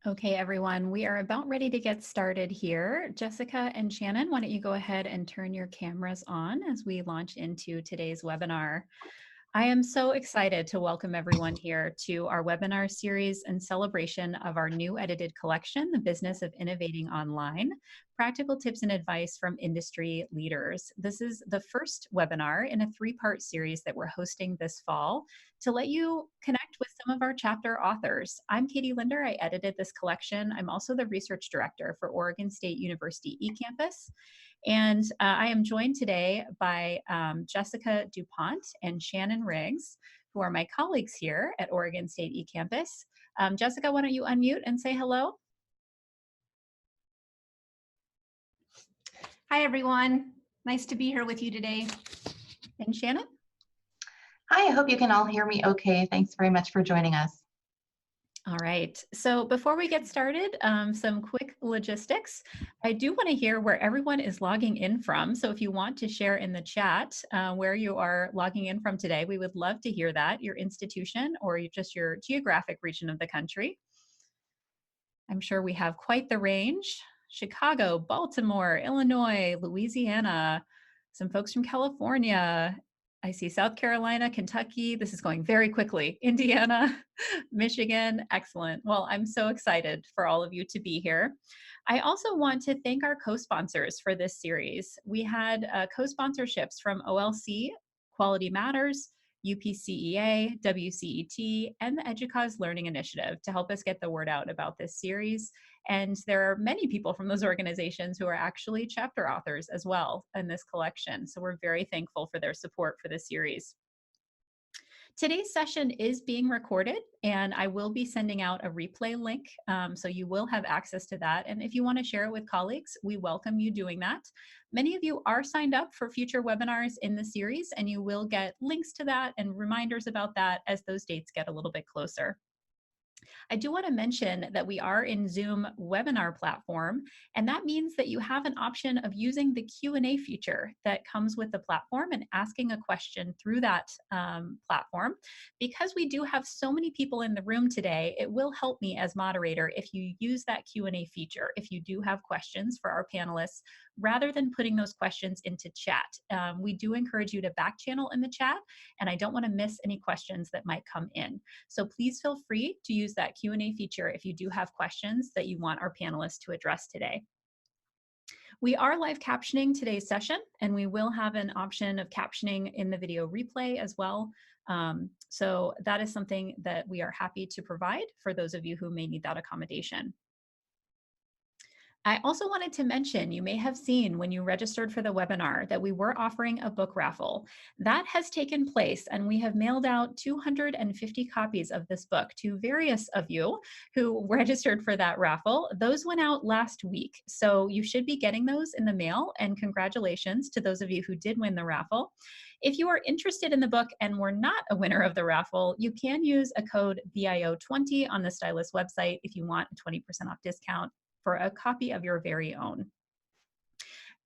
Okay, everyone, we are about ready to get started here. Jessica and Shannon, why don't you go ahead and turn your cameras on as we launch into today's webinar. I am so excited to welcome everyone here to our webinar series in celebration of our new edited collection, The Business of Innovating Online, Practical Tips and Advice from Industry Leaders. This is the first webinar in a three-part series that we're hosting this fall to let you connect with some of our chapter authors. I'm Katie Linder. I edited this collection. I'm also the research director for Oregon State University Ecampus. And I am joined today by Jessica DuPont and Shannon Riggs, who are my colleagues here at Oregon State Ecampus. Jessica, why don't you unmute and say hello? Hi, everyone. Nice to be here with you today. And Shannon? Hi, I hope you can all hear me okay. Thanks very much for joining us. All right, so before we get started, some quick logistics. I do want to hear where everyone is logging in from. So if you want to share in the chat where you are logging in from today, we would love to hear that, your institution or just your geographic region of the country. I'm sure we have quite the range. Chicago, Baltimore, Illinois, Louisiana, some folks from California. I see South Carolina, Kentucky. This is going very quickly. Indiana, Michigan. Excellent. Well, I'm so excited for all of you to be here. I also want to thank our co-sponsors for this series. We had co-sponsorships from OLC, Quality Matters, UPCEA, WCET, and the EDUCAUSE Learning Initiative to help us get the word out about this series. And there are many people from those organizations who are actually chapter authors as well in this collection. So we're very thankful for their support for this series. Today's session is being recorded, and I will be sending out a replay link, so you will have access to that. And if you want to share it with colleagues, we welcome you doing that. Many of you are signed up for future webinars in the series, and you will get links to that and reminders about that as those dates get a little bit closer. I do want to mention that we are in Zoom webinar platform, and that means that you have an option of using the Q&A feature that comes with the platform and asking a question through that platform. Because we do have so many people in the room today, it will help me as moderator if you use that Q&A feature, if you do have questions for our panelists, rather than putting those questions into chat. We do encourage you to back channel in the chat, and I don't want to miss any questions that might come in. So please feel free to use that Q&A feature if you do have questions that you want our panelists to address today. We are live captioning today's session, and we will have an option of captioning in the video replay as well. So that is something that we are happy to provide for those of you who may need that accommodation. I also wanted to mention, you may have seen when you registered for the webinar that we were offering a book raffle. That has taken place, and we have mailed out 250 copies of this book to various of you who registered for that raffle. Those went out last week, so you should be getting those in the mail, and congratulations to those of you who did win the raffle. If you are interested in the book and were not a winner of the raffle, you can use a code BIO20 on the Stylus website if you want a 20% off discount for a copy of your very own.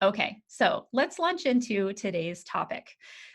Okay, so let's launch into today's topic.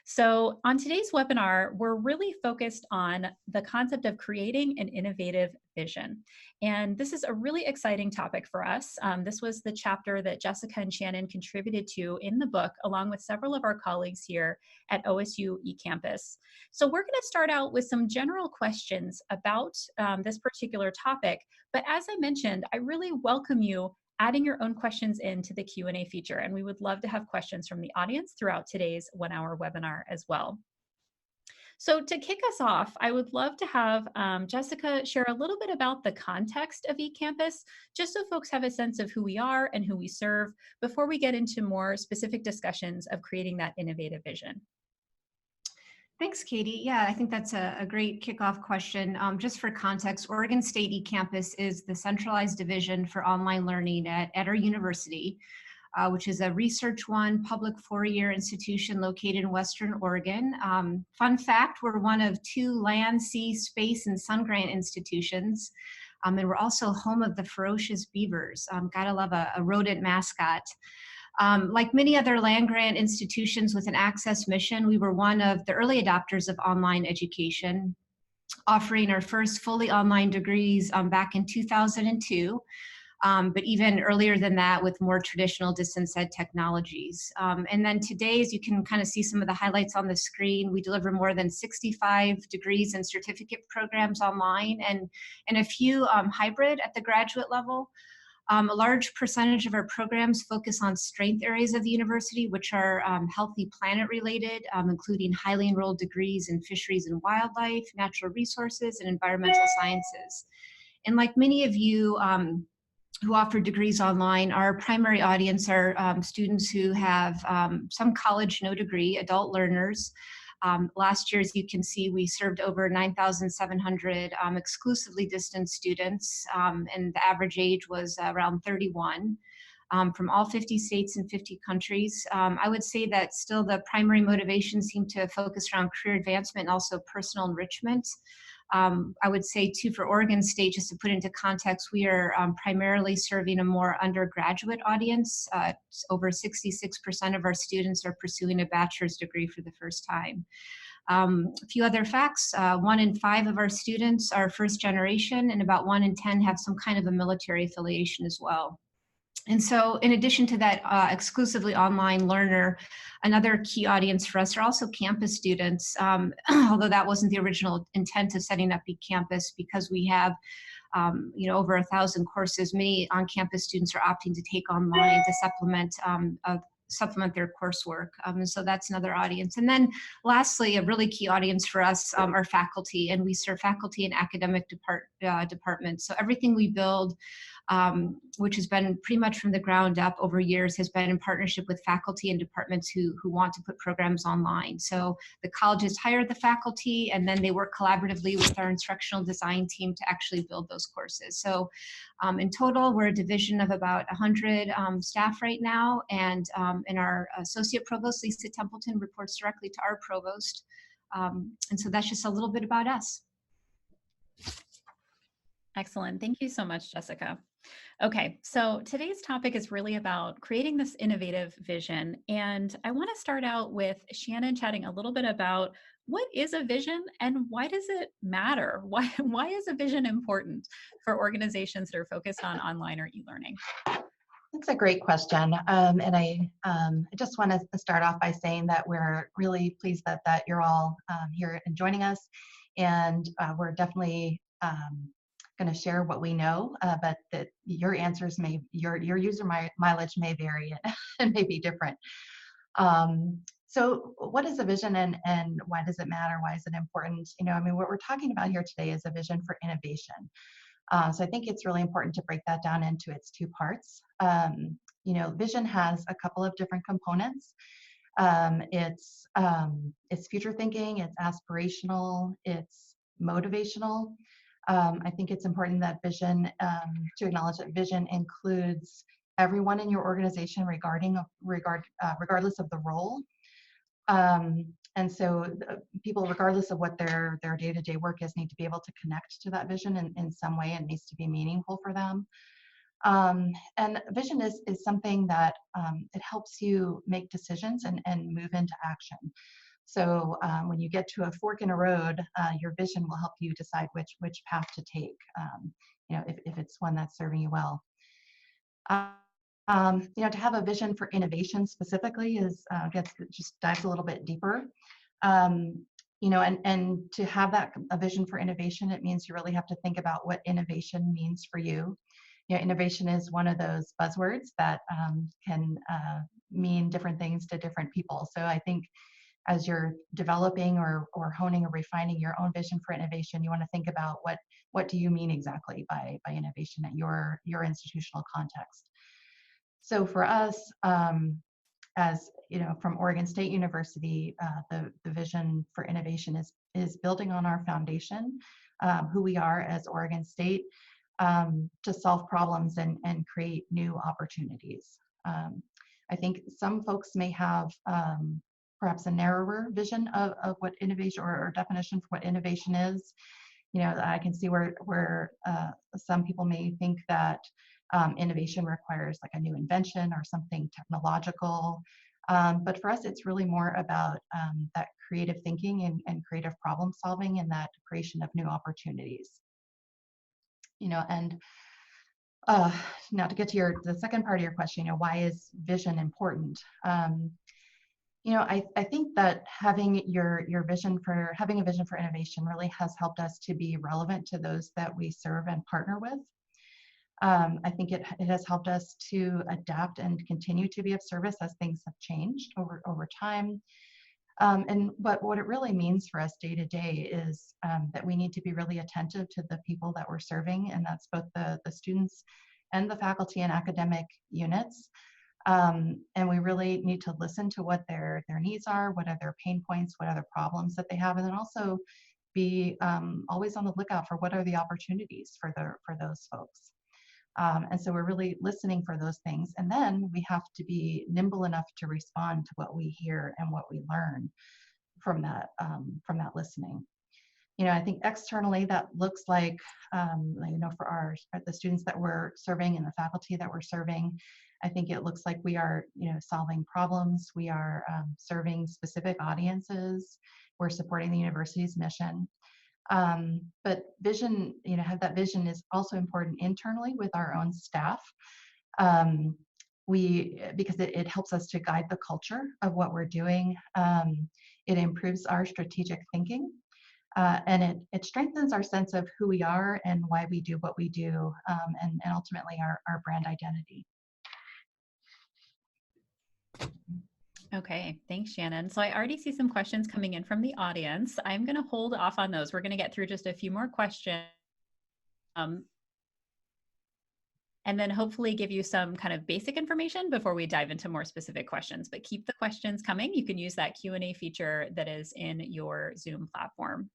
So on today's webinar, we're really focused on the concept of creating an innovative vision. And this is a really exciting topic for us. This was the chapter that Jessica and Shannon contributed to in the book, along with several of our colleagues here at OSU eCampus. So we're gonna start out with some general questions about this particular topic. But as I mentioned, I really welcome you adding your own questions into the Q&A feature, and we would love to have questions from the audience throughout today's 1-hour webinar as well. So to kick us off, I would love to have Jessica share a little bit about the context of eCampus, just so folks have a sense of who we are and who we serve before we get into more specific discussions of creating that innovative vision. Thanks, Katie. Yeah, I think that's a great kickoff question. Just for context, Oregon State eCampus is the centralized division for online learning at our university, which is a Research One public four-year institution located in Western Oregon. Fun fact, we're one of 2 land, sea, space, and sun grant institutions. And we're also home of the ferocious beavers. Gotta love a rodent mascot. Like many other land-grant institutions with an access mission, we were one of the early adopters of online education. offering our first fully online degrees back in 2002. But even earlier than that with more traditional distance ed technologies. And then today, as you can kind of see some of the highlights on the screen, we deliver more than 65 degrees and certificate programs online and a few hybrid at the graduate level. A large percentage of our programs focus on strength areas of the university, which are healthy planet related, including highly enrolled degrees in fisheries and wildlife, natural resources, and environmental sciences. And like many of you, who offer degrees online, our primary audience are students who have some college, no degree, adult learners. Last year, as you can see, we served over 9,700 exclusively distance students, and the average age was around 31. From all 50 states and 50 countries. I would say that still the primary motivations seem to focus around career advancement and also personal enrichment. I would say too, for Oregon State, just to put into context, we are primarily serving a more undergraduate audience. Over 66% of our students are pursuing a bachelor's degree for the first time. A few other facts, 1 in 5 of our students are first generation, and about 1 in 10 have some kind of a military affiliation as well. And so in addition to that exclusively online learner, another key audience for us are also campus students, although that wasn't the original intent of setting up Ecampus, because we have over 1,000 courses. Many on-campus students are opting to take online to supplement their coursework. And so that's another audience. And then lastly, a really key audience for us are faculty, and we serve faculty and academic departments. So everything we build, which has been pretty much from the ground up over years, has been in partnership with faculty and departments who want to put programs online. So the colleges hire the faculty, and then they work collaboratively with our instructional design team to actually build those courses. So in total, we're a division of about 100 staff right now, and our associate provost, Lisa Templeton, reports directly to our provost. And so that's just a little bit about us. Excellent. Thank you so much, Jessica. Okay, so today's topic is really about creating this innovative vision. And I want to start out with Shannon chatting a little bit about what is a vision and why does it matter? Why is a vision important for organizations that are focused on online or e-learning? That's a great question. And I just want to start off by saying that we're really pleased that you're all here and joining us. And we're definitely going to share what we know, but that your answers your user mileage may vary and may be different. So what is a vision and why does it matter? Why is it important? What we're talking about here today is a vision for innovation. So I think it's really important to break that down into its two parts. Vision has a couple of different components. It's future thinking, it's aspirational, it's motivational. I think it's important that vision, to acknowledge that vision includes everyone in your organization regardless of the role. And so people, regardless of what their day-to-day work is, need to be able to connect to that vision in some way. It needs to be meaningful for them. And vision is something that it helps you make decisions and move into action. So when you get to a fork in a road, your vision will help you decide which path to take, if it's one that's serving you well. To have a vision for innovation specifically just dives a little bit deeper. And to have a vision for innovation, it means you really have to think about what innovation means for you. Innovation is one of those buzzwords that can mean different things to different people. So I think as you're developing or honing or refining your own vision for innovation, you want to think about what do you mean exactly by innovation at your institutional context. So for us, as from Oregon State University, the vision for innovation is building on our foundation, who we are as Oregon State, to solve problems and create new opportunities. I think some folks may have perhaps a narrower vision of what innovation or definition for what innovation is. I can see where some people may think that innovation requires like a new invention or something technological. But for us, it's really more about that creative thinking and creative problem solving and that creation of new opportunities. And now to get to the second part of your question, why is vision important? I think that having a vision for innovation really has helped us to be relevant to those that we serve and partner with. I think it has helped us to adapt and continue to be of service as things have changed over time. But what it really means for us day to day is that we need to be really attentive to the people that we're serving, and that's both the students and the faculty and academic units. And we really need to listen to what their needs are, what are their pain points, what are the problems that they have, and then also be always on the lookout for what are the opportunities for those folks. And so we're really listening for those things. And then we have to be nimble enough to respond to what we hear and what we learn from that listening. I think externally that looks like, for the students that we're serving and the faculty that we're serving, I think it looks like we are, solving problems. We are serving specific audiences. We're supporting the university's mission. But vision, that vision is also important internally with our own staff. Because it helps us to guide the culture of what we're doing. It improves our strategic thinking. And it strengthens our sense of who we are and why we do what we do, and ultimately our brand identity. Okay, thanks, Shannon. So I already see some questions coming in from the audience. I'm going to hold off on those. We're going to get through just a few more questions. And then hopefully give you some kind of basic information before we dive into more specific questions. But keep the questions coming. You can use that Q&A feature that is in your Zoom platform.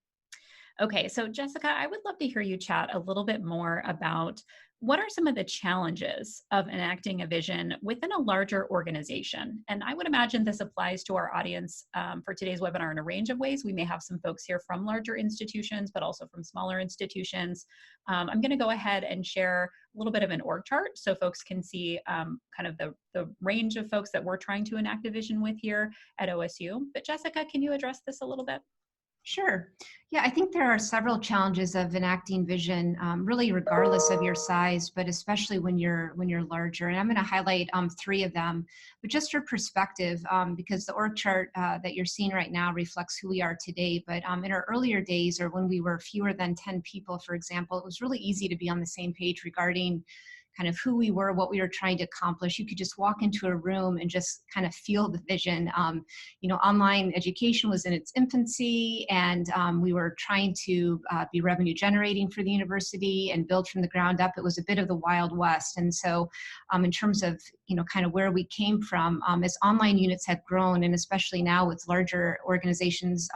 Okay, so Jessica, I would love to hear you chat a little bit more about what are some of the challenges of enacting a vision within a larger organization? And I would imagine this applies to our audience for today's webinar in a range of ways. We may have some folks here from larger institutions, but also from smaller institutions. I'm going to go ahead and share a little bit of an org chart so folks can see kind of the range of folks that we're trying to enact a vision with here at OSU. But Jessica, can you address this a little bit? Sure. Yeah, I think there are several challenges of enacting vision, really regardless of your size, but especially when you're larger. And I'm going to highlight 3 of them. But just for perspective, because the org chart that you're seeing right now reflects who we are today. But in our earlier days, or when we were fewer than 10 people, for example, it was really easy to be on the same page regarding kind of who we were, what we were trying to accomplish. You could just walk into a room and just kind of feel the vision. Online education was in its infancy, and we were trying to be revenue generating for the university and build from the ground up. It was a bit of the Wild West. And so in terms of, kind of where we came from, as online units have grown, and especially now with larger organizations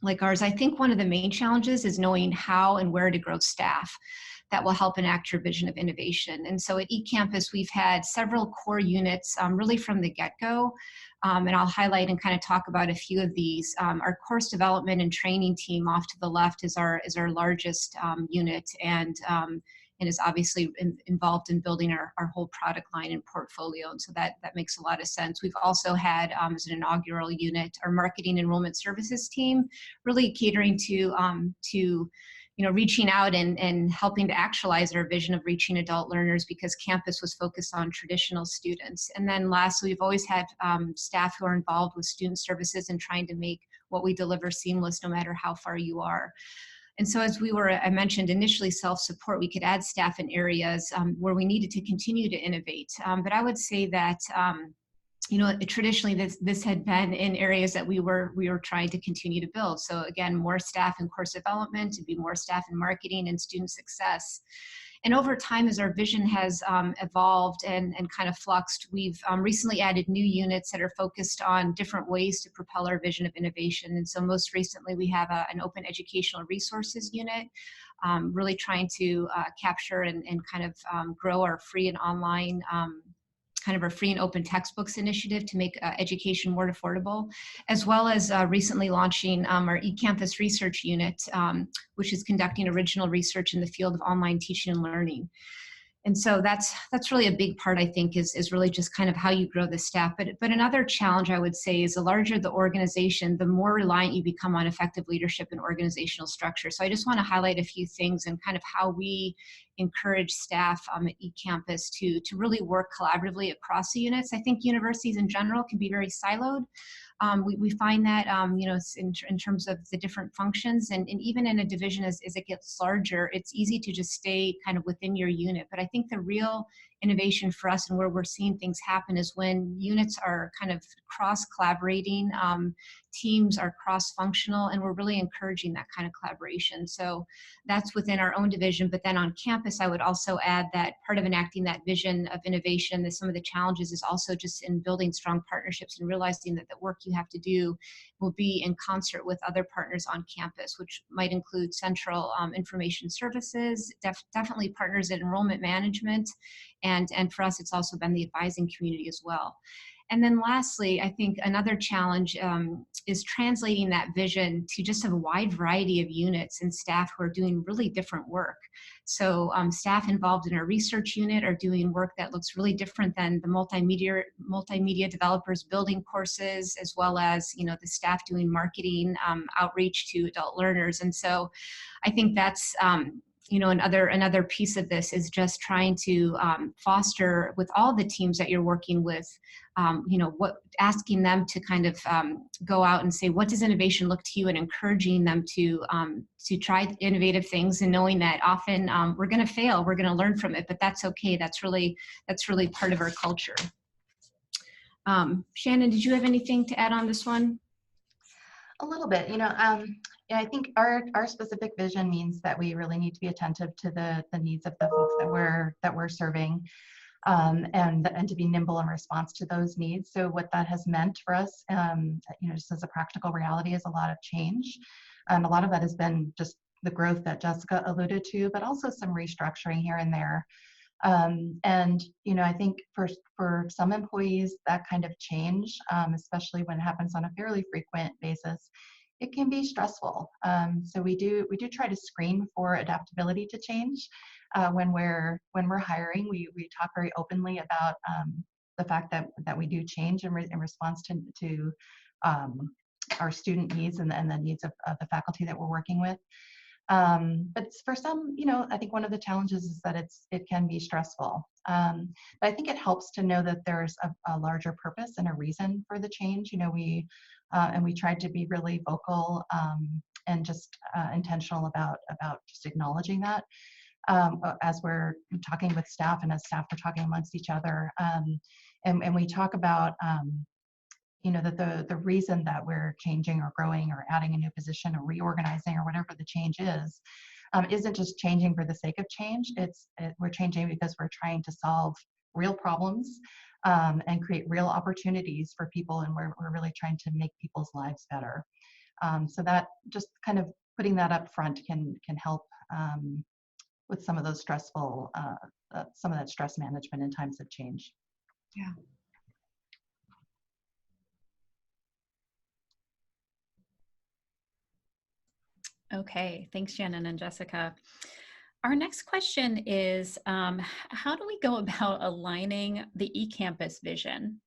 like ours, I think one of the main challenges is knowing how and where to grow staff that will help enact your vision of innovation. And so at Ecampus, we've had several core units really from the get-go. And I'll highlight and kind of talk about a few of these. Our course development and training team off to the left is our largest unit, and is obviously involved in building our whole product line and portfolio. And so that makes a lot of sense. We've also had, as an inaugural unit, our marketing enrollment services team, really catering to reaching out and helping to actualize our vision of reaching adult learners, because campus was focused on traditional students. And then lastly, we've always had staff who are involved with student services and trying to make what we deliver seamless no matter how far you are. And so as I mentioned, initially self-support, we could add staff in areas where we needed to continue to innovate. But I would say that traditionally this had been in areas that we were trying to continue to build. So again, more staff in course development, to be more staff in marketing and student success. And over time, as our vision has evolved and kind of fluxed, we've recently added new units that are focused on different ways to propel our vision of innovation. And so most recently, we have an open educational resources unit, really trying to capture and kind of grow our free and online kind of our free and open textbooks initiative to make education more affordable, as well as recently launching our Ecampus research unit, which is conducting original research in the field of online teaching and learning. And so that's really a big part, I think, is really just kind of how you grow the staff. But another challenge I would say is the larger the organization, the more reliant you become on effective leadership and organizational structure. So I just want to highlight a few things and kind of how we encourage staff at eCampus to really work collaboratively across the units. I think universities in general can be very siloed. We find that, in terms of the different functions, and even in a division as it gets larger, it's easy to just stay kind of within your unit. But I think the real innovation for us and where we're seeing things happen is when units are kind of cross-collaborating, teams are cross-functional, and we're really encouraging that kind of collaboration. So that's within our own division, but then on campus, I would also add that part of enacting that vision of innovation, that some of the challenges is also just in building strong partnerships and realizing that the work you have to do will be in concert with other partners on campus, which might include central information services, definitely partners in enrollment management, and for us, it's also been the advising community as well. And then lastly, I think another challenge is translating that vision to just a wide variety of units and staff who are doing really different work. So staff involved in our research unit are doing work that looks really different than the multimedia developers building courses, as well as the staff doing marketing outreach to adult learners. And so I think that's another piece of this is just trying to foster with all the teams that you're working with, asking them to kind of go out and say, what does innovation look to you, and encouraging them to try innovative things, and knowing that often we're going to fail, we're going to learn from it, but that's okay. That's really part of our culture. Shannon, did you have anything to add on this one? A little bit, I think our specific vision means that we really need to be attentive to the needs of the folks that we're serving, and to be nimble in response to those needs. So what that has meant for us, just as a practical reality, is a lot of change. A lot of that has been just the growth that Jessica alluded to, but also some restructuring here and there. I think for some employees, that kind of change, especially when it happens on a fairly frequent basis, it can be stressful. So we do try to screen for adaptability to change. When we're hiring, we talk very openly about the fact that we do change in response to our student needs and the needs of the faculty that we're working with. But for some, I think one of the challenges is that it can be stressful. But I think it helps to know that there's a larger purpose and a reason for the change. We tried to be really vocal and just intentional about just acknowledging that as we're talking with staff and as staff are talking amongst each other. And we talk about that the reason that we're changing or growing or adding a new position or reorganizing or whatever the change is, isn't just changing for the sake of change. We're changing because we're trying to solve real problems and create real opportunities for people, and we're really trying to make people's lives better. So that just kind of putting that up front can help with some of those stressful, some of that stress management in times of change. Yeah. Okay, thanks, Shannon and Jessica. Our next question is, how do we go about aligning the eCampus vision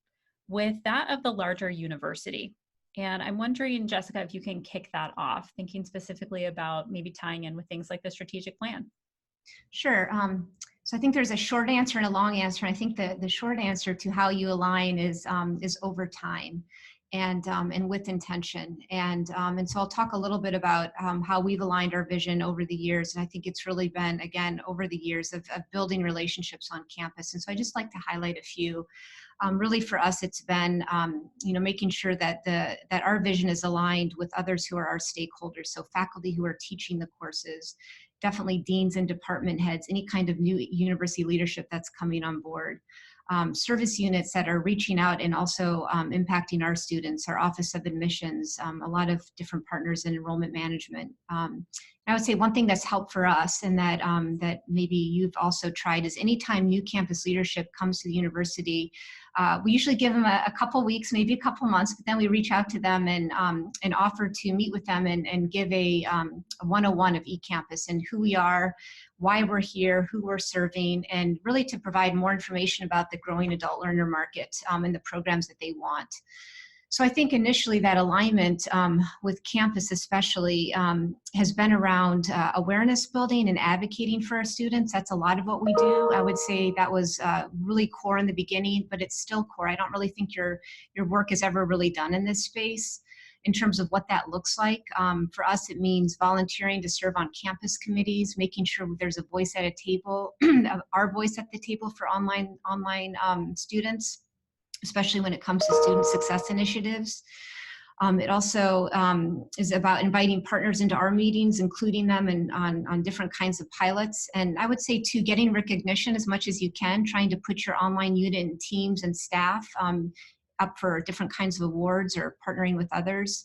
with that of the larger university? And I'm wondering, Jessica, if you can kick that off, thinking specifically about maybe tying in with things like the strategic plan. Sure. So I think there's a short answer and a long answer. I think the short answer to how you align is over time. And with intention. And so I'll talk a little bit about how we've aligned our vision over the years. And I think it's really been, again, over the years of building relationships on campus. And so I just like to highlight a few. Really for us, it's been, making sure that our vision is aligned with others who are our stakeholders. So faculty who are teaching the courses, definitely deans and department heads, any kind of new university leadership that's coming on board. Service units that are reaching out and also impacting our students, our Office of Admissions, a lot of different partners in enrollment management. I would say one thing that's helped for us, and that that maybe you've also tried, is anytime new campus leadership comes to the university, we usually give them a couple weeks, maybe a couple months, but then we reach out to them and offer to meet with them and give a 101 of eCampus and who we are, why we're here, who we're serving, and really to provide more information about the growing adult learner market and the programs that they want. So I think initially that alignment with campus especially has been around awareness building and advocating for our students. That's a lot of what we do. I would say that was really core in the beginning, but it's still core. I don't really think your work is ever really done in this space in terms of what that looks like. For us, it means volunteering to serve on campus committees, making sure there's a voice at a table, our voice at the table for online students, especially when it comes to student success initiatives. It also is about inviting partners into our meetings, including them on different kinds of pilots. And I would say too, getting recognition as much as you can, trying to put your online unit and teams and staff up for different kinds of awards or partnering with others,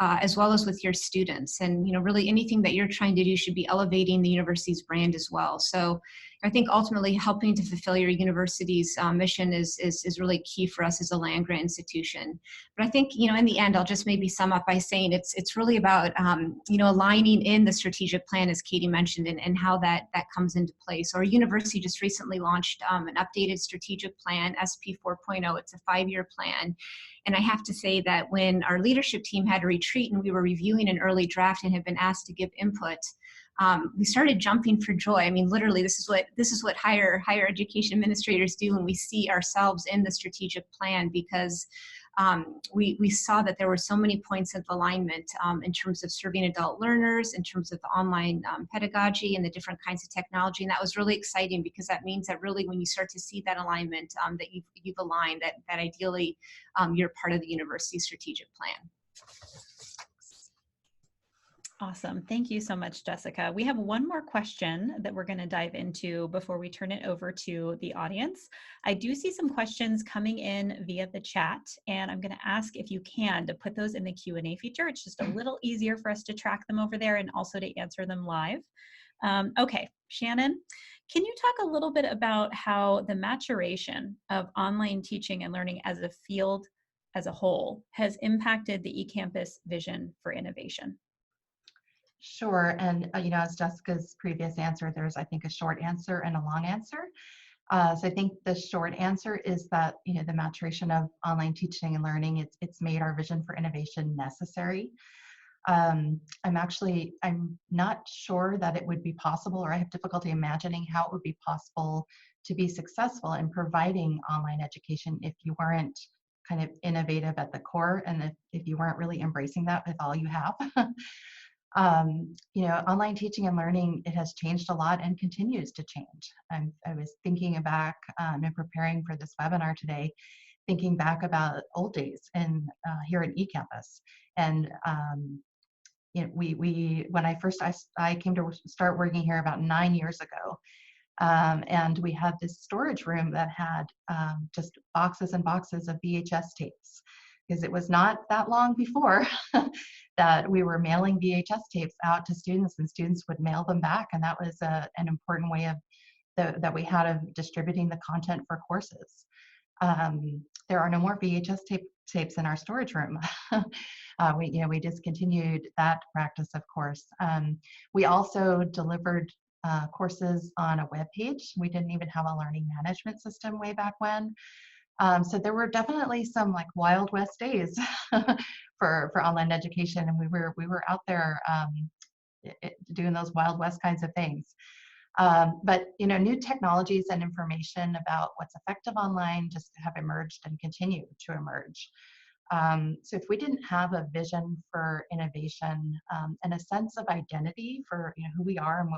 as well as with your students. And really anything that you're trying to do should be elevating the university's brand as well. So I think ultimately helping to fulfill your university's mission is really key for us as a land-grant institution. But I think, in the end, I'll just maybe sum up by saying it's really about, aligning in the strategic plan, as Katie mentioned, and how that comes into play. So our university just recently launched an updated strategic plan, SP 4.0. It's a 5-year plan. And I have to say that when our leadership team had a retreat and we were reviewing an early draft and had been asked to give input, we started jumping for joy. I mean, literally, this is what higher education administrators do when we see ourselves in the strategic plan, because we saw that there were so many points of alignment in terms of serving adult learners, in terms of the online pedagogy and the different kinds of technology. And that was really exciting, because that means that really when you start to see that alignment, that you've aligned, that ideally you're part of the university's strategic plan. Awesome. Thank you so much, Jessica. We have one more question that we're going to dive into before we turn it over to the audience. I do see some questions coming in via the chat, and I'm going to ask if you can to put those in the Q&A feature. It's just a little easier for us to track them over there and also to answer them live. Okay, Shannon, can you talk a little bit about how the maturation of online teaching and learning as a field as a whole has impacted the eCampus vision for innovation? Sure. And, as Jessica's previous answer, there's, I think, a short answer and a long answer. So I think the short answer is that, the maturation of online teaching and learning, it's made our vision for innovation necessary. I'm not sure that it would be possible, or I have difficulty imagining how it would be possible to be successful in providing online education if you weren't kind of innovative at the core, and if you weren't really embracing that with all you have. Online teaching and learning, it has changed a lot and continues to change. I was thinking back and preparing for this webinar today, thinking back about old days and here at Ecampus. And when I came to start working here about 9 years ago, and we had this storage room that had just boxes and boxes of VHS tapes, because it was not that long before that we were mailing VHS tapes out to students, and students would mail them back, and that was an important way of that we had of distributing the content for courses. There are no more VHS tapes in our storage room. We discontinued that practice, of course. We also delivered courses on a web page. We didn't even have a learning management system way back when. So there were definitely some like Wild West days for online education, and we were out there doing those Wild West kinds of things. But new technologies and information about what's effective online just have emerged and continue to emerge. So if we didn't have a vision for innovation and a sense of identity for who we are and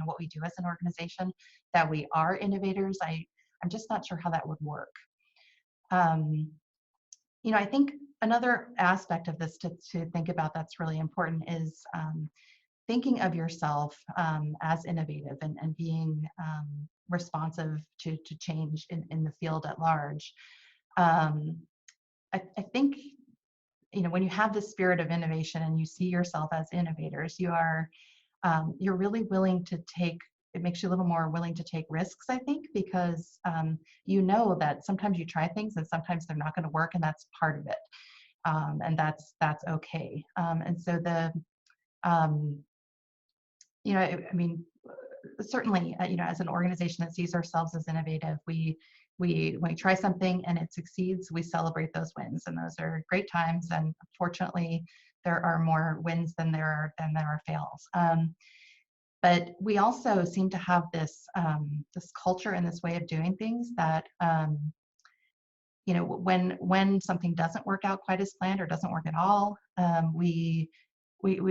what we do as an organization, that we are innovators, I'm just not sure how that would work. I think another aspect of this to think about that's really important is thinking of yourself as innovative and being responsive to change in the field at large. I think, when you have this spirit of innovation and you see yourself as innovators, you are you're really willing to take, it makes you a little more willing to take risks, I think, because you know that sometimes you try things and sometimes they're not going to work, and that's part of it. And that's okay. And so I mean, certainly, as an organization that sees ourselves as innovative, when we try something and it succeeds, we celebrate those wins, and those are great times. And fortunately, there are more wins than there are fails. But we also seem to have this this culture and this way of doing things that when something doesn't work out quite as planned or doesn't work at all, we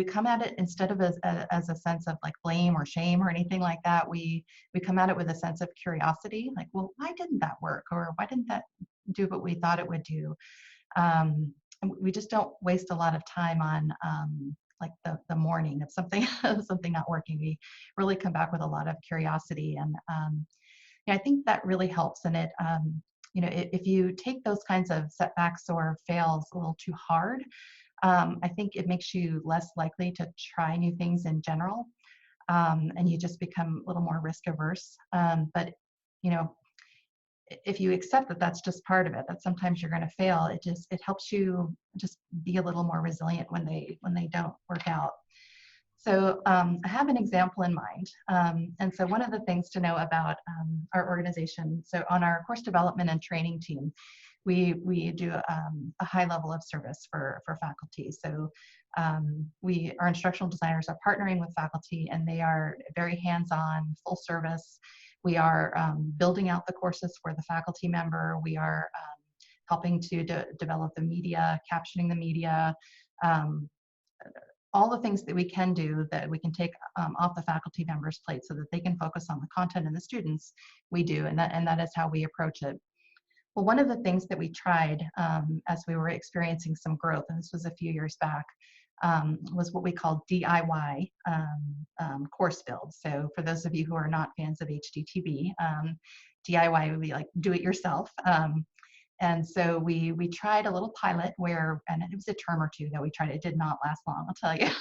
come at it, instead of as a sense of like blame or shame or anything like that, we come at it with a sense of curiosity, like, well, why didn't that work, or why didn't that do what we thought it would do? And we just don't waste a lot of time on like the morning of something something not working. We really come back with a lot of curiosity, and I think that really helps. And it if you take those kinds of setbacks or fails a little too hard, I think it makes you less likely to try new things in general, and you just become a little more risk averse. But if you accept that that's just part of it, that sometimes you're going to fail, it helps you just be a little more resilient when they don't work out. So I have an example in mind. And so one of the things to know about our organization, so on our course development and training team, we do a high level of service for faculty. So our instructional designers are partnering with faculty, and they are very hands-on, full service. We are building out the courses for the faculty member. We are helping to develop the media, captioning the media, all the things that we can do that we can take off the faculty members' plate so that they can focus on the content and the students, we do, and that is how we approach it. Well, one of the things that we tried as we were experiencing some growth, and this was a few years back, was what we call DIY course builds. So for those of you who are not fans of HDTV, DIY would be like do it yourself. And so we tried a little pilot and it was a term or two that we tried. It did not last long, I'll tell you.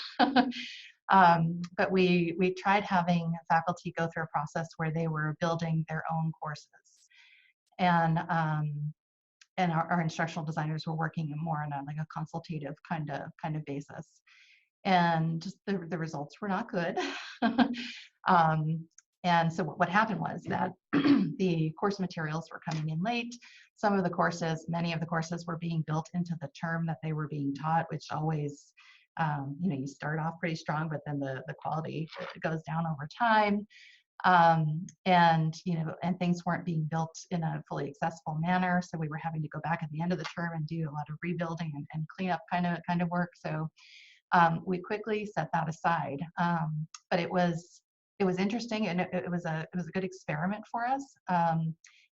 But we tried having faculty go through a process where they were building their own courses. And our instructional designers were working more on a consultative kind of basis. And just the results were not good. And so what happened was that the course materials were coming in late. Many of the courses were being built into the term that they were being taught, which always, you start off pretty strong, but then the quality goes down over time. And things weren't being built in a fully accessible manner. So we were having to go back at the end of the term and do a lot of rebuilding and cleanup kind of work. So we quickly set that aside. But it was interesting, and it was a good experiment for us.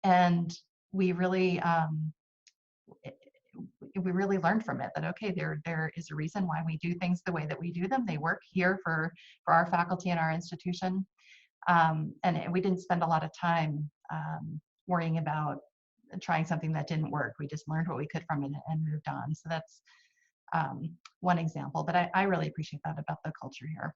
And we really learned from it that, okay, there is a reason why we do things the way that we do them. They work here for our faculty and our institution. And we didn't spend a lot of time worrying about trying something that didn't work. We just learned what we could from it and moved on. So that's one example, but I really appreciate that about the culture here.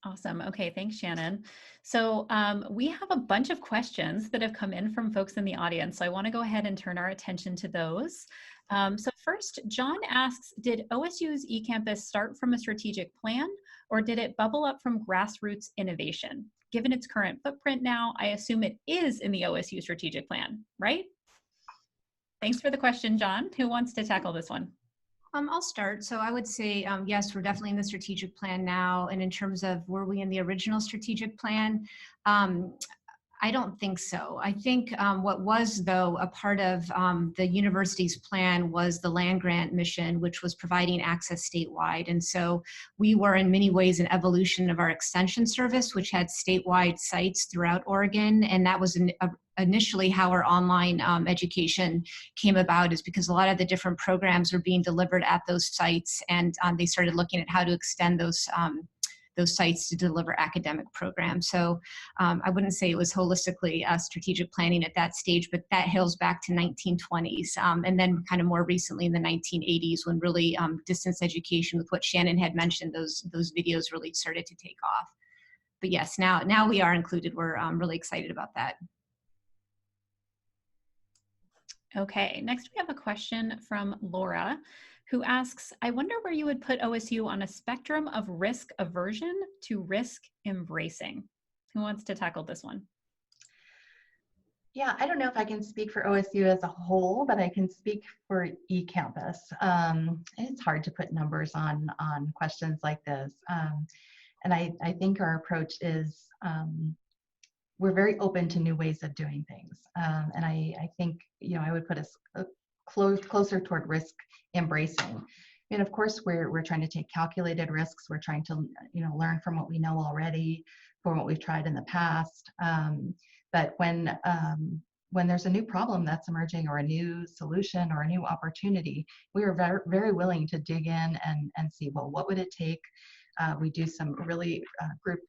Awesome. Okay, thanks, Shannon. So we have a bunch of questions that have come in from folks in the audience. So I want to go ahead and turn our attention to those. So first, John asks, did OSU's eCampus start from a strategic plan, or did it bubble up from grassroots innovation? Given its current footprint now, I assume it is in the OSU strategic plan, right? Thanks for the question, John. Who wants to tackle this one? I'll start. So I would say, yes, we're definitely in the strategic plan now. And in terms of were we in the original strategic plan? I don't think so. I think what was, though, a part of the university's plan was the land grant mission, which was providing access statewide. And so we were in many ways an evolution of our extension service, which had statewide sites throughout Oregon. And that was initially how our online education came about, is because a lot of the different programs were being delivered at those sites, and they started looking at how to extend those those sites to deliver academic programs. So I wouldn't say it was holistically strategic planning at that stage, but that hails back to 1920s. And then kind of more recently in the 1980s when really distance education, with what Shannon had mentioned, those videos really started to take off. But yes, now we are included. We're really excited about that. Okay, next we have a question from Laura, who asks, I wonder where you would put OSU on a spectrum of risk aversion to risk embracing. Who wants to tackle this one? Yeah, I don't know if I can speak for OSU as a whole, but I can speak for Ecampus. It's hard to put numbers on questions like this. And I think our approach is we're very open to new ways of doing things. And I think, I would put us closer toward risk embracing. And of course, we're trying to take calculated risks. We're trying to, learn from what we know already, from what we've tried in the past. But when there's a new problem that's emerging, or a new solution, or a new opportunity, we are very, very willing to dig in and see, well, what would it take? We do some really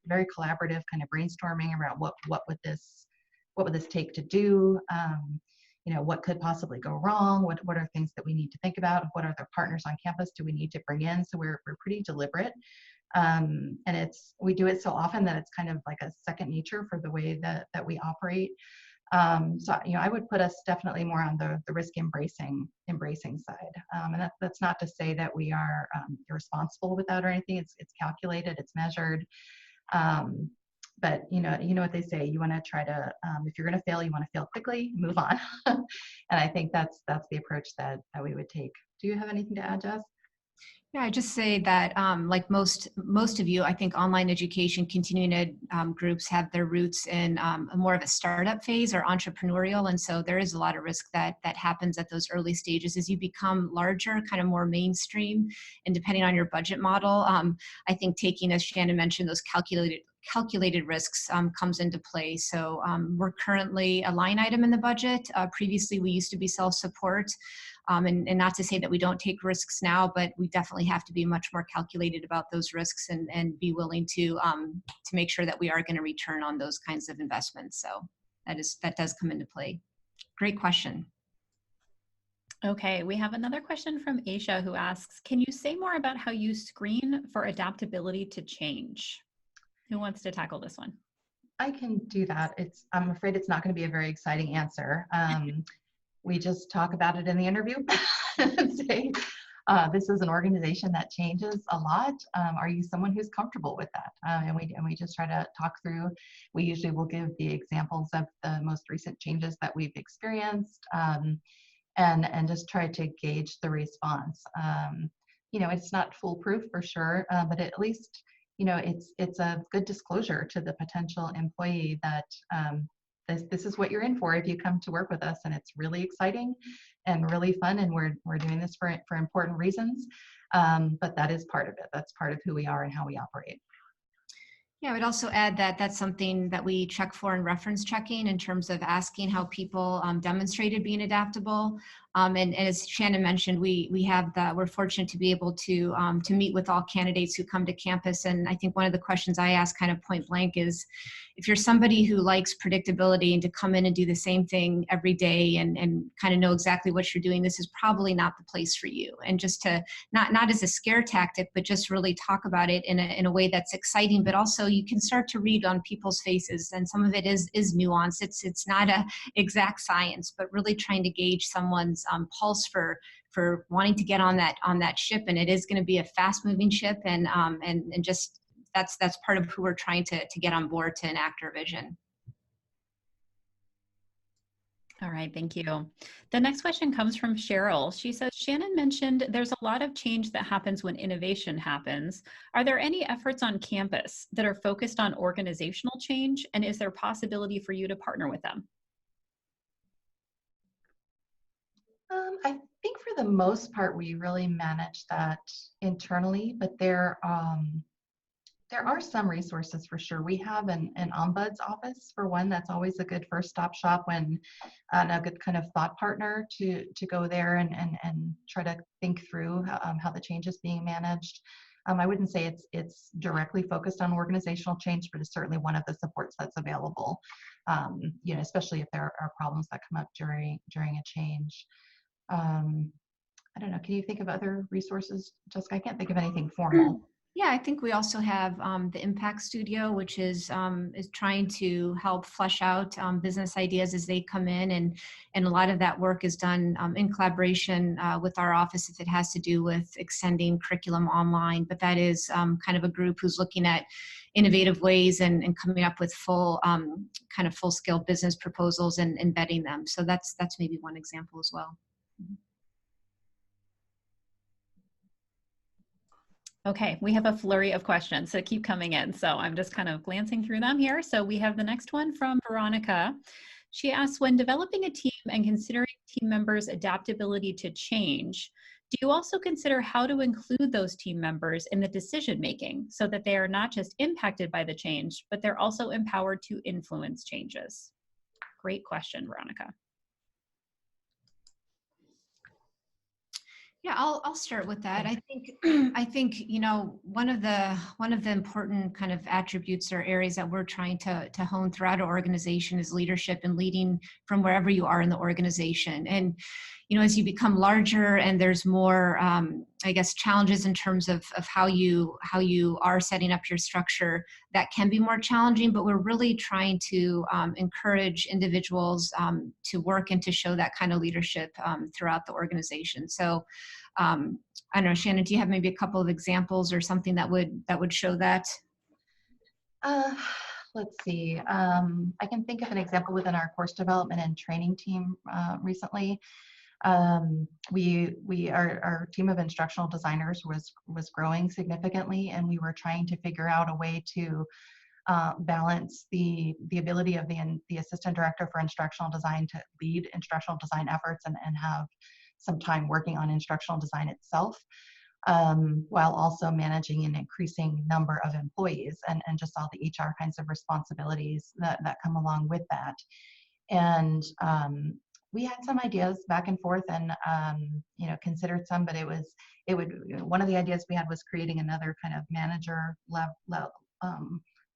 very collaborative kind of brainstorming around what would this take to do? What could possibly go wrong? What are things that we need to think about? What other partners on campus do we need to bring in? So we're pretty deliberate. And we do it so often that it's kind of like a second nature for the way that we operate. So I would put us definitely more on the risk embracing side. And that's not to say that we are irresponsible with that or anything. It's calculated, it's measured. But you know what they say, you want to try to, if you're going to fail, you want to fail quickly, move on. And I think that's the approach that we would take. Do you have anything to add, Jess? Yeah, I just say that like most of you, I think online education, continuing ed groups have their roots in more of a startup phase or entrepreneurial. And so there is a lot of risk that happens at those early stages as you become larger, kind of more mainstream. And depending on your budget model, I think taking, as Shannon mentioned, those calculated risks comes into play. So we're currently a line item in the budget. Previously, we used to be self-support. And not to say that we don't take risks now, but we definitely have to be much more calculated about those risks and be willing to make sure that we are going to return on those kinds of investments. So that does come into play. Great question. Okay, we have another question from Aisha, who asks, can you say more about how you screen for adaptability to change? Who wants to tackle this one? I can do that. I'm afraid it's not going to be a very exciting answer. We just talk about it in the interview and say, this is an organization that changes a lot. Are you someone who's comfortable with that? And we just try to talk through. We usually will give the examples of the most recent changes that we've experienced, and just try to gauge the response. It's not foolproof for sure, but at least it's a good disclosure to the potential employee that this is what you're in for if you come to work with us, and it's really exciting and really fun, and we're doing this for important reasons. But that is part of it. That's part of who we are and how we operate. Yeah, I would also add that that's something that we check for in reference checking in terms of asking how people demonstrated being adaptable. And as Shannon mentioned, we're fortunate to be able to meet with all candidates who come to campus. And I think one of the questions I ask kind of point blank is, if you're somebody who likes predictability and to come in and do the same thing every day and kind of know exactly what you're doing, this is probably not the place for you. And just to not as a scare tactic, but just really talk about it in a way that's exciting, but also you can start to read on people's faces, and some of it is nuance. It's not a exact science, but really trying to gauge someone's pulse for wanting to get on that ship. And it is going to be a fast moving ship, and just that's part of who we're trying to get on board to enact our vision. All right, thank you. The next question comes from Cheryl. She says, Shannon mentioned there's a lot of change that happens when innovation happens. Are there any efforts on campus that are focused on organizational change? And is there possibility for you to partner with them? I think for the most part, we really manage that internally, but there are some resources for sure. We have an ombuds office, for one. That's always a good first stop shop when a good kind of thought partner to go there and try to think through how the change is being managed. I wouldn't say it's directly focused on organizational change, but it's certainly one of the supports that's available. Especially if there are problems that come up during a change. I don't know. Can you think of other resources, Jessica? I can't think of anything formal. Yeah, I think we also have the Impact Studio, which is trying to help flesh out business ideas as they come in, and a lot of that work is done in collaboration with our office if it has to do with extending curriculum online. But that is kind of a group who's looking at innovative ways and coming up with kind of full scale business proposals and embedding them. So that's maybe one example as well. Okay, we have a flurry of questions, so keep coming in. So I'm just kind of glancing through them here. So we have the next one from Veronica. She asks, when developing a team and considering team members' adaptability to change, do you also consider how to include those team members in the decision making so that they are not just impacted by the change, but they're also empowered to influence changes? Great question, Veronica. Yeah, I'll start with that. I think one of the important kind of attributes or areas that we're trying to hone throughout our organization is leadership and leading from wherever you are in the organization. And as you become larger and there's more I guess challenges in terms of how you are setting up your structure, that can be more challenging, but we're really trying to encourage individuals to work and to show that kind of leadership throughout the organization. So I don't know, Shannon, do you have maybe a couple of examples or something that would show that? Let's see. I can think of an example within our course development and training team recently. Our team of instructional designers was growing significantly, and we were trying to figure out a way to balance the ability of the assistant director for instructional design to lead instructional design efforts and have some time working on instructional design itself, while also managing an increasing number of employees and just all the HR kinds of responsibilities that come along with that. And we had some ideas back and forth and considered some, but one of the ideas we had was creating another kind of manager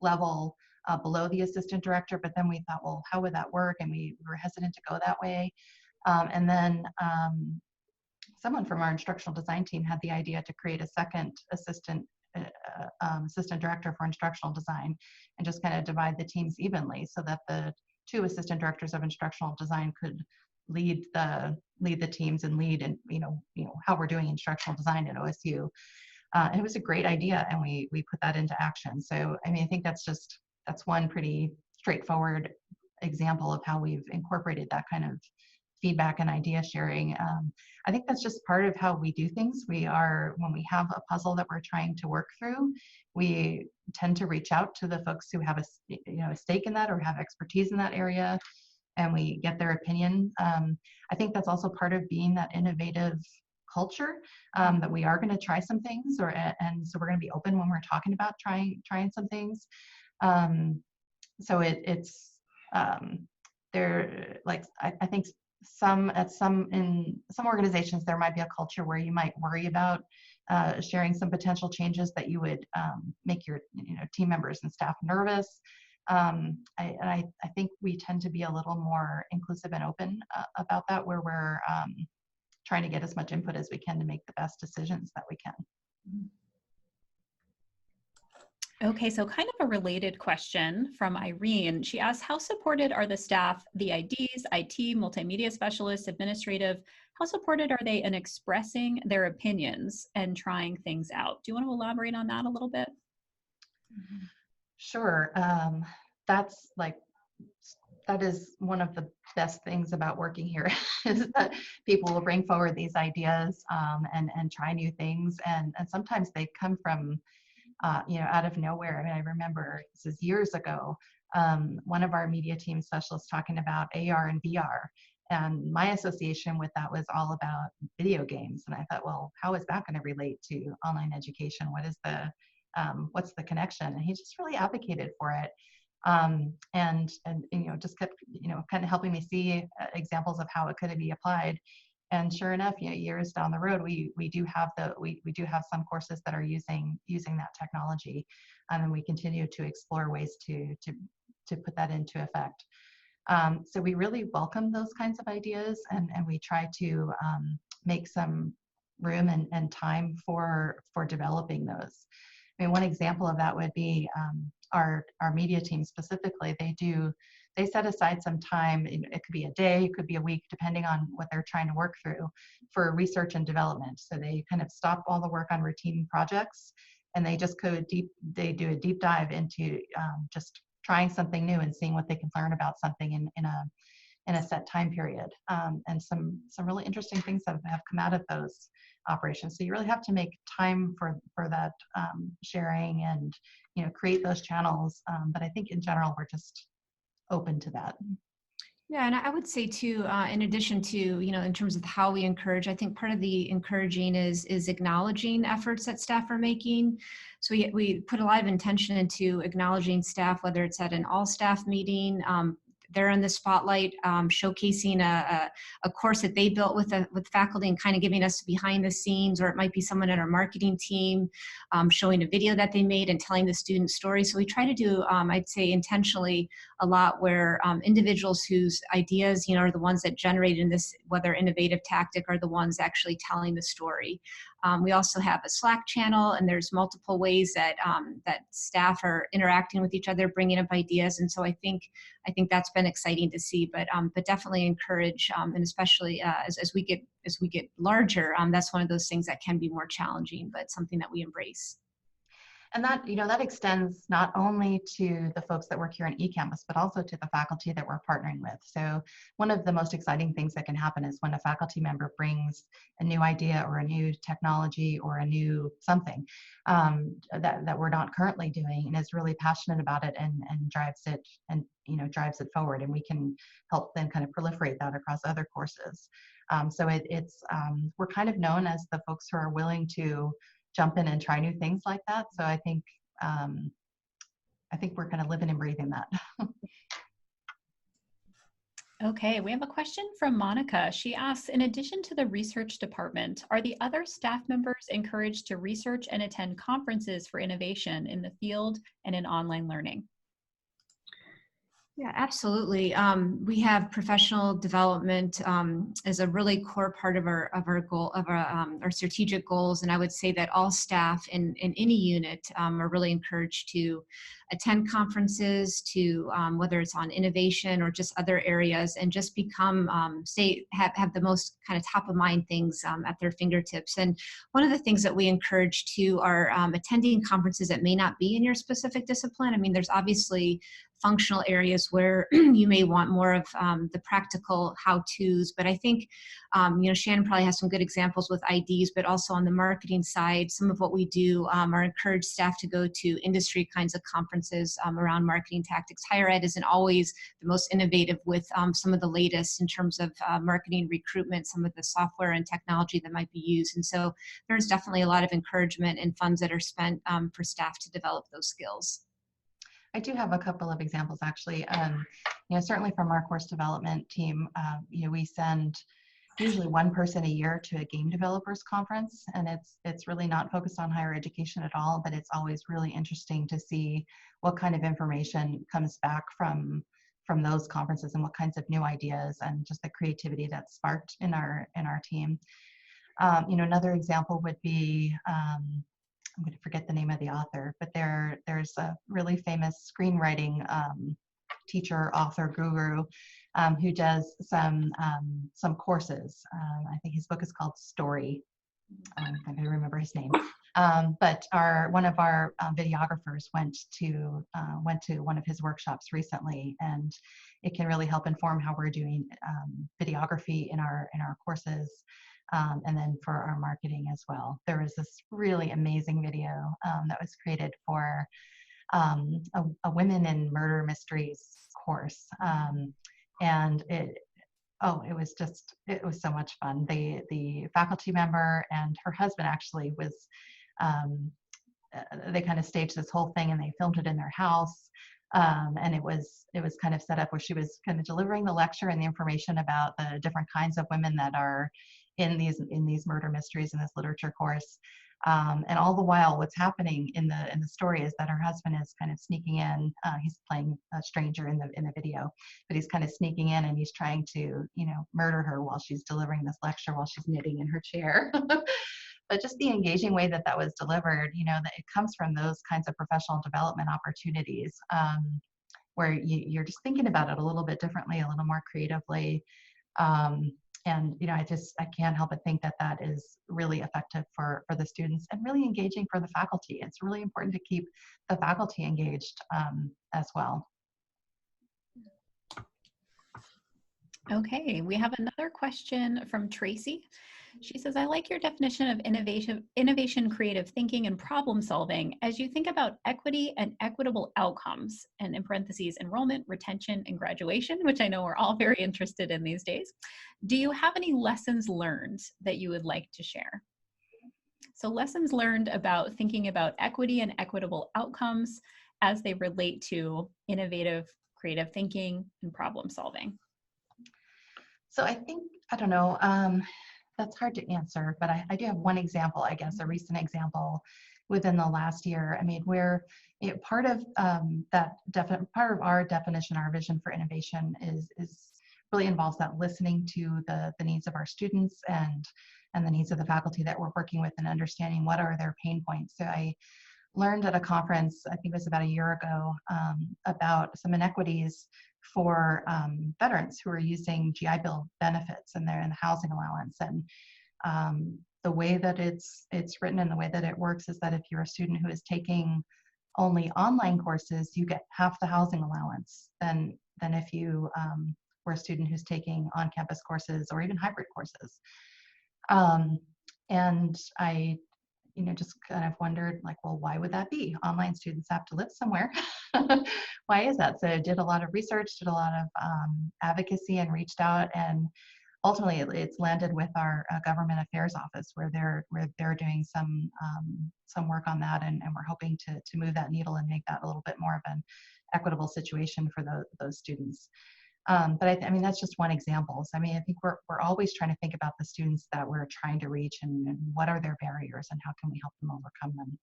level below the assistant director, but then we thought, well, how would that work? And we were hesitant to go that way. And then someone from our instructional design team had the idea to create a second assistant director for instructional design and just kind of divide the teams evenly so that the two assistant directors of instructional design could lead the teams and lead and how we're doing instructional design at OSU. And it was a great idea, and we put that into action. So I mean, I think that's one pretty straightforward example of how we've incorporated that kind of feedback and idea sharing. I think that's just part of how we do things. When we have a puzzle that we're trying to work through, we tend to reach out to the folks who have a stake in that or have expertise in that area, and we get their opinion. I think that's also part of being that innovative culture, that we are going to try some things, and so we're going to be open when we're talking about trying some things. So it's there. Like I think in some organizations there might be a culture where you might worry about sharing some potential changes that you would make your team members and staff nervous. I think we tend to be a little more inclusive and open about that, where we're trying to get as much input as we can to make the best decisions that we can. Okay, so kind of a related question from Irene. She asks, how supported are the staff, the IDs, IT, multimedia specialists, administrative, how supported are they in expressing their opinions and trying things out? Do you want to elaborate on that a little bit? Sure. That is one of the best things about working here is that people will bring forward these ideas and try new things. And sometimes they come from, out of nowhere. I mean, I remember this is years ago, one of our media team specialists talking about AR and VR. And my association with that was all about video games. And I thought, well, how is that going to relate to online education? What's the connection? And he just really advocated for it. And just kept, kind of helping me see examples of how it could be applied. And sure enough, years down the road, we do have some courses that are using that technology, and we continue to explore ways to put that into effect. So we really welcome those kinds of ideas, and we try to make some room and time for developing those. I mean, one example of that would be our media team specifically. They set aside some time. It could be a day, it could be a week, depending on what they're trying to work through, for research and development. So they kind of stop all the work on routine projects, and they just they do a deep dive into just trying something new and seeing what they can learn about something in a set time period. And some really interesting things have come out of those operations. So you really have to make time for that sharing and create those channels. But I think in general we're just open to that. Yeah, and I would say too, in addition to, in terms of how we encourage, I think part of the encouraging is acknowledging efforts that staff are making. So we put a lot of intention into acknowledging staff, whether it's at an all staff meeting, they're in the spotlight, showcasing a course that they built with faculty and kind of giving us behind the scenes, or it might be someone in our marketing team showing a video that they made and telling the student story. So we try to do, I'd say intentionally, a lot where individuals whose ideas, are the ones that generated in this, whether innovative tactic, are the ones actually telling the story. We also have a Slack channel, and there's multiple ways that that staff are interacting with each other, bringing up ideas. And so I think that's been exciting to see. But definitely encourage, and especially as we get larger, that's one of those things that can be more challenging, but something that we embrace. And that extends not only to the folks that work here in Ecampus, but also to the faculty that we're partnering with. So one of the most exciting things that can happen is when a faculty member brings a new idea or a new technology or a new something that we're not currently doing, and is really passionate about it and drives it forward, and we can help then kind of proliferate that across other courses. So we're kind of known as the folks who are willing to jump in and try new things like that. So I think we're kind of living and breathing that. Okay, we have a question from Monica. She asks, in addition to the research department, are the other staff members encouraged to research and attend conferences for innovation in the field and in online learning? Yeah, absolutely. We have professional development as a really core part of our goal of our strategic goals, and I would say that all staff in any unit are really encouraged to attend conferences, to whether it's on innovation or just other areas, and just become have the most kind of top of mind things at their fingertips. And one of the things that we encourage too are attending conferences that may not be in your specific discipline. I mean, there's obviously functional areas where you may want more of the practical how-tos, but I think Shannon probably has some good examples with IDs, but also on the marketing side, some of what we do are encourage staff to go to industry kinds of conferences around marketing tactics. Higher ed isn't always the most innovative with some of the latest in terms of marketing recruitment, some of the software and technology that might be used, and so there's definitely a lot of encouragement and funds that are spent for staff to develop those skills. I do have a couple of examples actually. Certainly from our course development team, we send usually one person a year to a game developers conference, and it's really not focused on higher education at all, but it's always really interesting to see what kind of information comes back from those conferences and what kinds of new ideas and just the creativity that's sparked in our team. Another example would be, I'm going to forget the name of the author, but there's a really famous screenwriting teacher, author, guru who does some courses. I think his book is called Story. I'm going to remember his name. But one of our videographers went to one of his workshops recently, and it can really help inform how we're doing videography in our courses. And then for our marketing as well. There was this really amazing video that was created for a women in murder mysteries course. And it was so much fun. The faculty member and her husband actually was, they kind of staged this whole thing and they filmed it in their house. And it was kind of set up where she was kind of delivering the lecture and the information about the different kinds of women that are in these murder mysteries in this literature course. And all the while, what's happening in the story is that her husband is kind of sneaking in. He's playing a stranger in the video, but he's kind of sneaking in and he's trying to, murder her while she's delivering this lecture while she's knitting in her chair. But just the engaging way that was delivered, that it comes from those kinds of professional development opportunities, where you're just thinking about it a little bit differently, a little more creatively. And I can't help but think that is really effective for the students and really engaging for the faculty. It's really important to keep the faculty engaged as well. Okay, we have another question from Tracy. She says, I like your definition of innovation, creative thinking, and problem solving as you think about equity and equitable outcomes, and in parentheses, enrollment, retention, and graduation, which I know we're all very interested in these days. Do you have any lessons learned that you would like to share? So lessons learned about thinking about equity and equitable outcomes as they relate to innovative, creative thinking and problem solving. So I think, I don't know, that's hard to answer, but I do have one example, I guess, a recent example within the last year. I mean, where part of part of our definition, our vision for innovation is really involves that listening to the needs of our students and the needs of the faculty that we're working with and understanding what are their pain points. So I learned at a conference, I think it was about a year ago, about some inequities for veterans who are using GI Bill benefits and they're in the housing allowance. And the way that it's written and the way that it works is that if you're a student who is taking only online courses, you get half the housing allowance than if you were a student who's taking on-campus courses or even hybrid courses. And I just kind of wondered, like, well, why would that be? Online students have to live somewhere. Why is that? So I did a lot of research, did a lot of advocacy, and reached out. And ultimately, it's landed with our government affairs office, where they're doing some work on that, and we're hoping to move that needle and make that a little bit more of an equitable situation for those students. But I mean, that's just one example. So, I mean, I think we're always trying to think about the students that we're trying to reach and what are their barriers and how can we help them overcome them.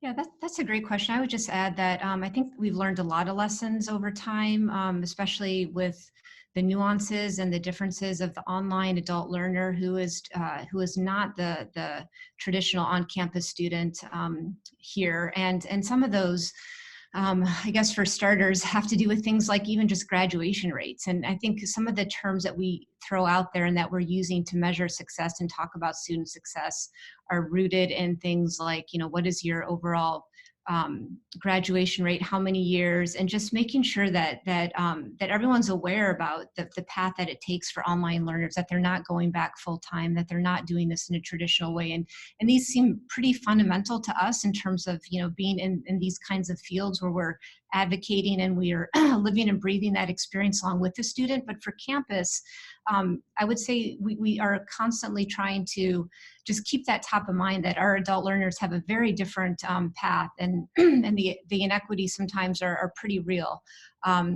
Yeah, that's a great question. I would just add that I think we've learned a lot of lessons over time, especially with the nuances and the differences of the online adult learner who is not the traditional on-campus student here, and some of those. I guess for starters, have to do with things like even just graduation rates. And I think some of the terms that we throw out there and that we're using to measure success and talk about student success are rooted in things like, what is your overall graduation rate, how many years, and just making sure that everyone's aware about the path that it takes for online learners, that they're not going back full time, that they're not doing this in a traditional way. And these seem pretty fundamental to us in terms of, being in these kinds of fields where we're advocating and we are living and breathing that experience along with the student. But for campus, I would say we are constantly trying to just keep that top of mind, that our adult learners have a very different path, and the inequities sometimes are pretty real.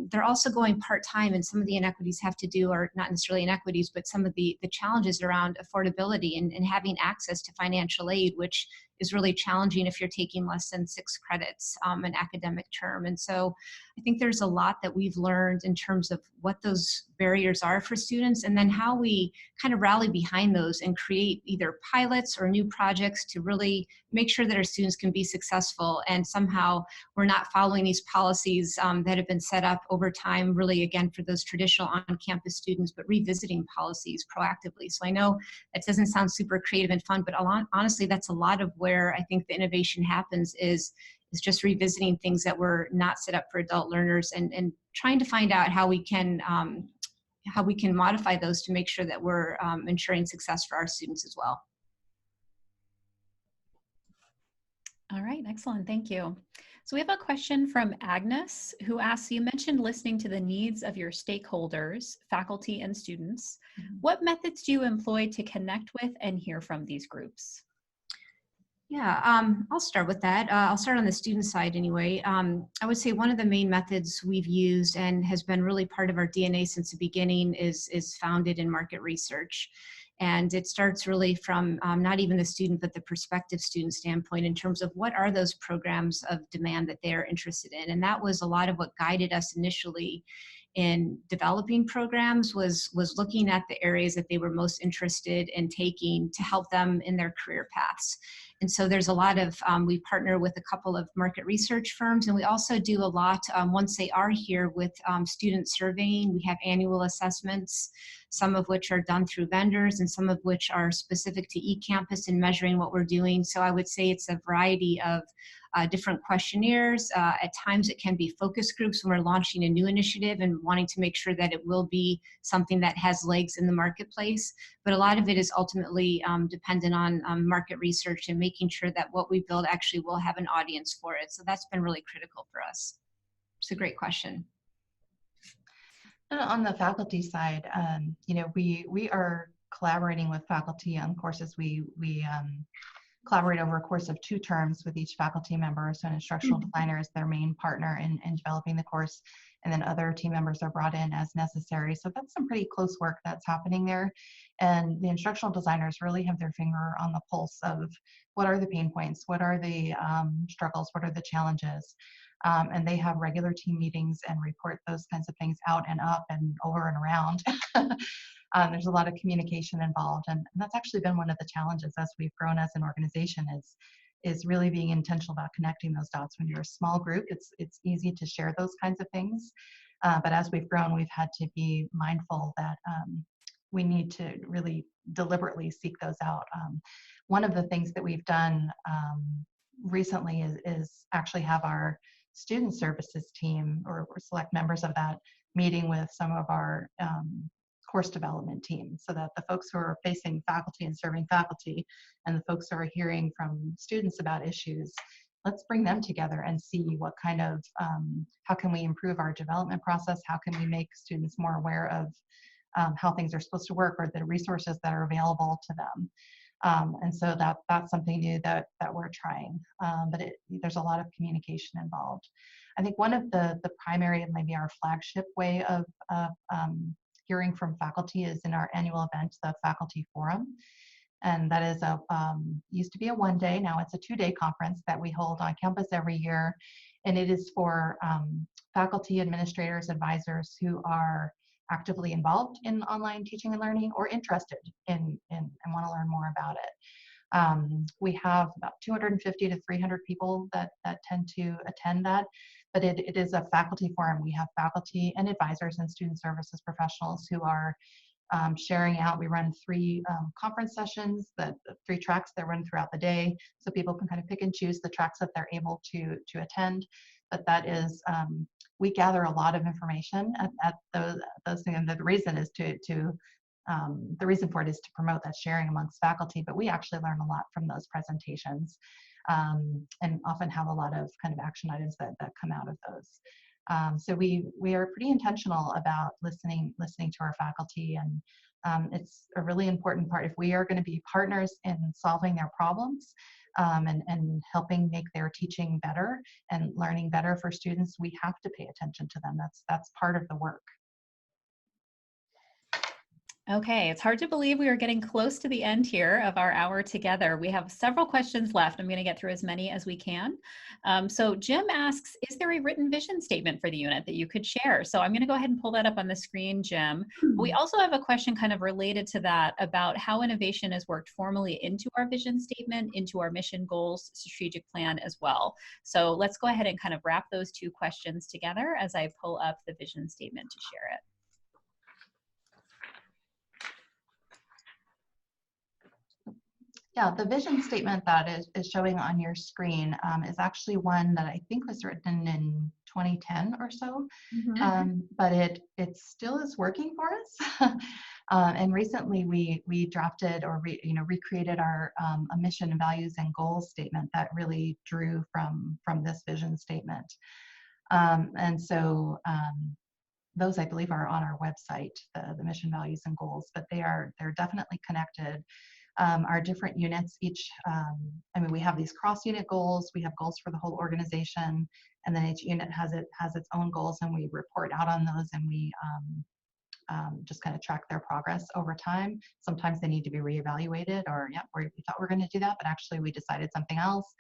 They're also going part-time, and some of the inequities have to do, or not necessarily inequities, but some of the challenges around affordability and having access to financial aid, which is really challenging if you're taking less than 6 credits an academic term. And so I think there's a lot that we've learned in terms of what those barriers are for students, and then how we kind of rally behind those and create either pilots or new projects to really make sure that our students can be successful. And somehow we're not following these policies that have been set up over time, really, again, for those traditional on-campus students, but revisiting policies proactively. So I know that doesn't sound super creative and fun, but honestly, that's a lot of where I think the innovation happens is just revisiting things that were not set up for adult learners, and trying to find out how we can modify those to make sure that we're ensuring success for our students as well. All right, excellent, thank you. So we have a question from Agnes, who asks, you mentioned listening to the needs of your stakeholders, faculty and students. What methods do you employ to connect with and hear from these groups? Yeah, I'll start with that. I'll start on the student side anyway. I would say one of the main methods we've used and has been really part of our DNA since the beginning is founded in market research. And it starts really from not even the student, but the prospective student standpoint in terms of what are those programs of demand that they're interested in. And that was a lot of what guided us initially in developing programs was looking at the areas that they were most interested in taking to help them in their career paths. And so there's a lot of, we partner with a couple of market research firms, and we also do a lot once they are here with student surveying. We have annual assessments, some of which are done through vendors and some of which are specific to Ecampus and measuring what we're doing. So I would say it's a variety of different questionnaires. At times it can be focus groups when we're launching a new initiative and wanting to make sure that it will be something that has legs in the marketplace. But a lot of it is ultimately dependent on market research and making sure that what we build actually will have an audience for it. So that's been really critical for us. It's a great question. And on the faculty side, we are collaborating with faculty on courses. We collaborate over a course of 2 terms with each faculty member. So an instructional designer is their main partner in developing the course, and then other team members are brought in as necessary. So that's some pretty close work that's happening there. And the instructional designers really have their finger on the pulse of what are the pain points, what are the struggles, what are the challenges. And they have regular team meetings and report those kinds of things out and up and over and around. There's a lot of communication involved, and that's actually been one of the challenges as we've grown as an organization is really being intentional about connecting those dots. When you're a small group, it's easy to share those kinds of things, but as we've grown, we've had to be mindful that we need to really deliberately seek those out. One of the things that we've done recently is actually have our student services team or select members of that meeting with some of our course development team, so that the folks who are facing faculty and serving faculty and the folks who are hearing from students about issues, let's bring them together and see what kind of, how can we improve our development process, how can we make students more aware of how things are supposed to work or the resources that are available to them. And so that's something new that we're trying, but there's a lot of communication involved. I think one of the primary, maybe our flagship way of hearing from faculty is in our annual event, the Faculty Forum. And that is used to be a 1-day, now it's a 2-day conference that we hold on campus every year. And it is for faculty, administrators, advisors who are actively involved in online teaching and learning or interested in and want to learn more about it. We have about 250 to 300 people that tend to attend that, but it is a faculty forum. We have faculty and advisors and student services professionals who are sharing out. We run 3 conference sessions, the 3 tracks that run throughout the day, so people can kind of pick and choose the tracks that they're able to attend. But that is, we gather a lot of information at those things, and the reason is the reason for it is to promote that sharing amongst faculty, but we actually learn a lot from those presentations, and often have a lot of kind of action items that come out of those. So we are pretty intentional about listening to our faculty, and it's a really important part. If we are going to be partners in solving their problems, and helping make their teaching better and learning better for students, we have to pay attention to them. That's part of the work. Okay, it's hard to believe we are getting close to the end here of our hour together. We have several questions left. I'm going to get through as many as we can. So Jim asks, is there a written vision statement for the unit that you could share? So I'm going to go ahead and pull that up on the screen, Jim. We also have a question kind of related to that about how innovation is worked formally into our vision statement, into our mission, goals, strategic plan as well. So let's go ahead and kind of wrap those 2 questions together as I pull up the vision statement to share it. Yeah, the vision statement that is showing on your screen is actually one that I think was written in 2010 or so, but it still is working for us. And recently we drafted or recreated our a mission, values, and goals statement that really drew from this vision statement. And so those, I believe, are on our website, the mission, values, and goals, but they're definitely connected. our different units, each, I mean, we have these cross-unit goals, we have goals for the whole organization, and then each unit has its own goals, and we report out on those, and we just kind of track their progress over time. Sometimes they need to be reevaluated, or yeah, we thought we were going to do that, but actually we decided something else.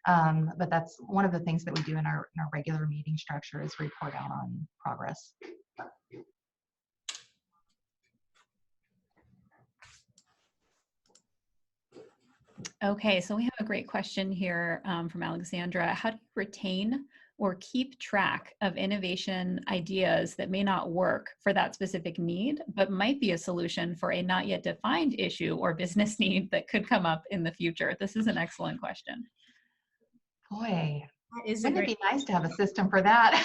But that's one of the things that we do in our regular meeting structure, is report out on progress. Okay, so we have a great question here from Alexandra. How do you retain or keep track of innovation ideas that may not work for that specific need, but might be a solution for a not yet defined issue or business need that could come up in the future? This is an excellent question. Boy, Is wouldn't it be nice to have a system for that?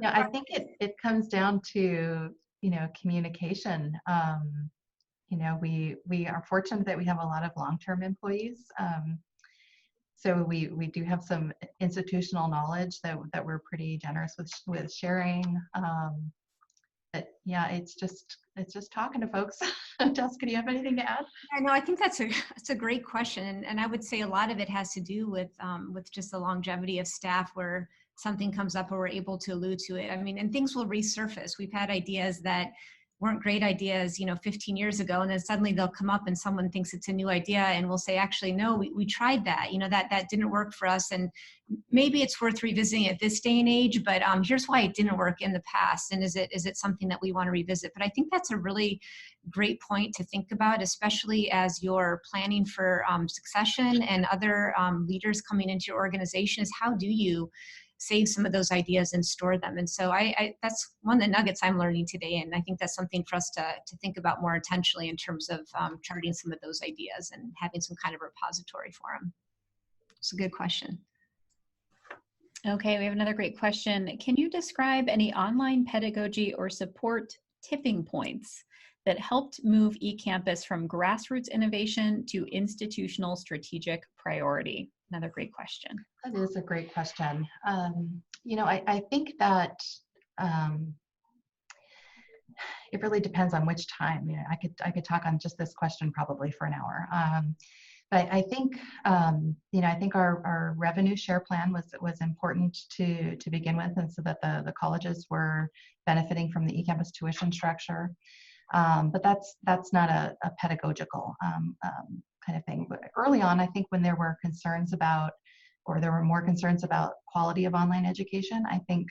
Yeah, I think it comes down to, communication. We are fortunate that we have a lot of long-term employees. So we do have some institutional knowledge that we're pretty generous with sharing. But yeah, it's just talking to folks. Jessica, do you have anything to add? I know. I think that's a great question, and I would say a lot of it has to do with just the longevity of staff, where something comes up or we're able to allude to it. I mean, and things will resurface. We've had ideas that weren't great ideas, 15 years ago, and then suddenly they'll come up and someone thinks it's a new idea, and we'll say, actually, no, we tried that, that didn't work for us, and maybe it's worth revisiting at this day and age, but here's why it didn't work in the past, and is it something that we want to revisit? But I think that's a really great point to think about, especially as you're planning for succession and other leaders coming into your organization, is how do you save some of those ideas and store them? And so I that's one of the nuggets I'm learning today, and I think that's something for us to think about more intentionally in terms of charting some of those ideas and having some kind of repository for them. It's a good question. Okay, we have another great question. Can you describe any online pedagogy or support tipping points that helped move eCampus from grassroots innovation to institutional strategic priority? Another great question. That is a great question. I think that it really depends on which time. I could talk on just this question probably for an hour. But I think I think our revenue share plan was important to begin with, and so that the colleges were benefiting from the eCampus tuition structure. But that's not a pedagogical kind of thing. But early on, I think when there were concerns about, or there were more concerns about quality of online education, I think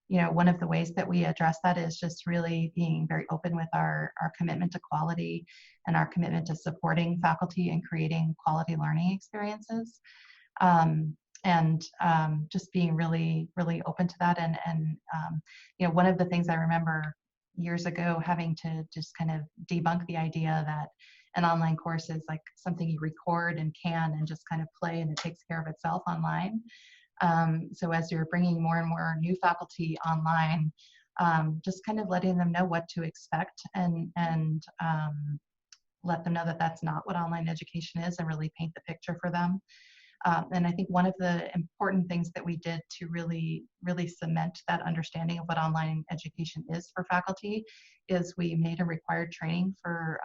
one of the ways that we address that is just really being very open with our commitment to quality and our commitment to supporting faculty and creating quality learning experiences. And just being really, really open to that. And one of the things I remember years ago having to just kind of debunk the idea that an online course is like something you record and just kind of play, and it takes care of itself online. So as you're bringing more and more new faculty online, just kind of letting them know what to expect, and let them know that that's not what online education is, and really paint the picture for them. And I think one of the important things that we did to really, really cement that understanding of what online education is for faculty is we made a required training for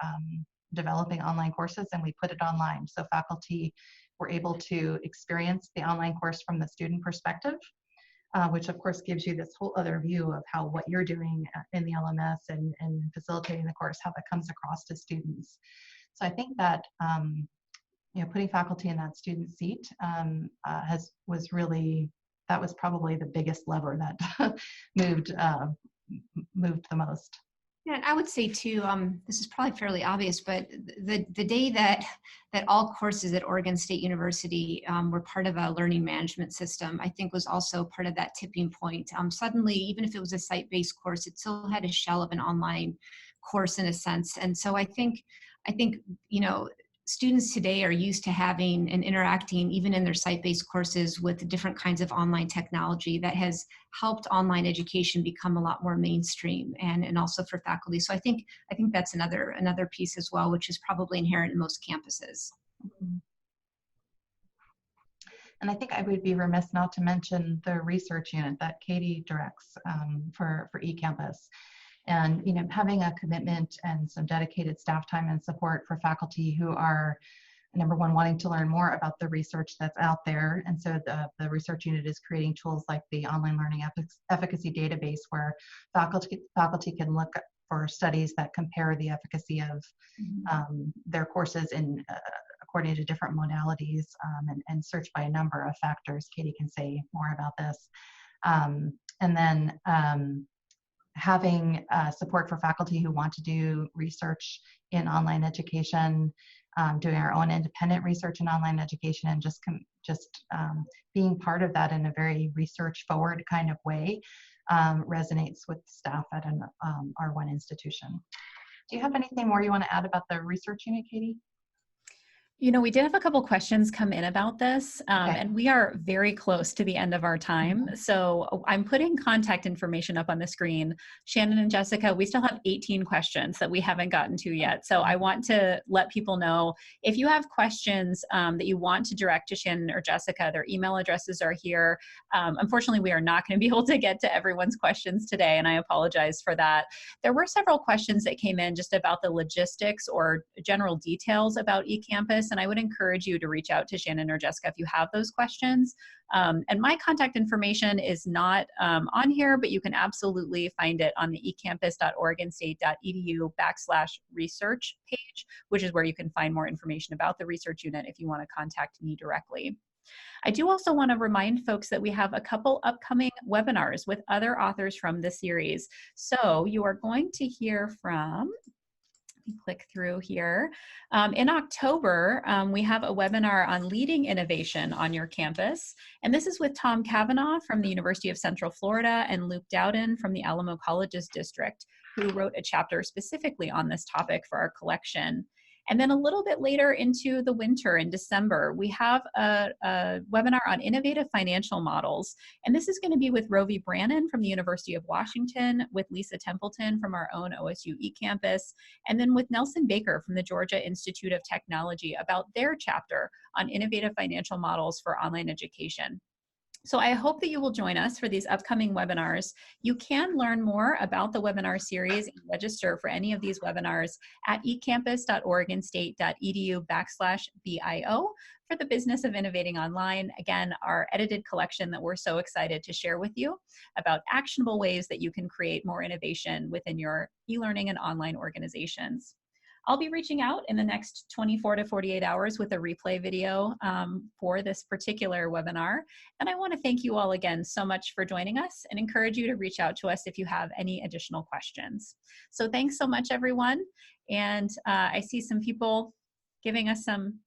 developing online courses, and we put it online. So faculty were able to experience the online course from the student perspective, which of course gives you this whole other view of how what you're doing in the LMS and facilitating the course, how that comes across to students. So I think that putting faculty in that student seat was probably the biggest lever that moved the most. Yeah, and I would say too, this is probably fairly obvious, but the day that all courses at Oregon State University were part of a learning management system, I think was also part of that tipping point. Suddenly, even if it was a site-based course, it still had a shell of an online course in a sense. And so I think students today are used to having and interacting, even in their site-based courses, with different kinds of online technology that has helped online education become a lot more mainstream, and also for faculty. So I think that's another piece as well, which is probably inherent in most campuses. And I think I would be remiss not to mention the research unit that Katie directs for eCampus. And, you know, having a commitment and some dedicated staff time and support for faculty who are, number one, wanting to learn more about the research that's out there. And so the research unit is creating tools like the online learning efficacy database, where faculty can look for studies that compare the efficacy of their courses in according to different modalities, and search by a number of factors. Katie can say more about this. And then having support for faculty who want to do research in online education, doing our own independent research in online education, and just being part of that in a very research forward kind of way resonates with staff at an R1 institution. Do you have anything more you want to add about the research unit, Katie? You know, we did have a couple questions come in about this, Okay. and we are very close to the end of our time. So I'm putting contact information up on the screen. Shannon and Jessica, we still have 18 questions that we haven't gotten to yet. So I want to let people know, if you have questions that you want to direct to Shannon or Jessica, their email addresses are here. Unfortunately, we are not going to be able to get to everyone's questions today, and I apologize for that. There were several questions that came in just about the logistics or general details about eCampus. And I would encourage you to reach out to Shannon or Jessica if you have those questions. And my contact information is not on here, but you can absolutely find it on the ecampus.oregonstate.edu/research page, which is where you can find more information about the research unit if you want to contact me directly. I do also want to remind folks that we have a couple upcoming webinars with other authors from the series. So you are going to hear from, click through here. In October, we have a webinar on leading innovation on your campus. And this is with Tom Cavanaugh from the University of Central Florida and Luke Dowden from the Alamo Colleges District, who wrote a chapter specifically on this topic for our collection. And then a little bit later into the winter in December, we have a webinar on innovative financial models. And this is going to be with Rovi Brannon from the University of Washington, with Lisa Templeton from our own OSU eCampus, and then with Nelson Baker from the Georgia Institute of Technology about their chapter on innovative financial models for online education. So I hope that you will join us for these upcoming webinars. You can learn more about the webinar series and register for any of these webinars at ecampus.oregonstate.edu/bio for the Business of Innovating Online. Again, our edited collection that we're so excited to share with you about actionable ways that you can create more innovation within your e-learning and online organizations. I'll be reaching out in the next 24 to 48 hours with a replay video for this particular webinar. And I want to thank you all again so much for joining us and encourage you to reach out to us if you have any additional questions. So thanks so much, everyone. And I see some people giving us some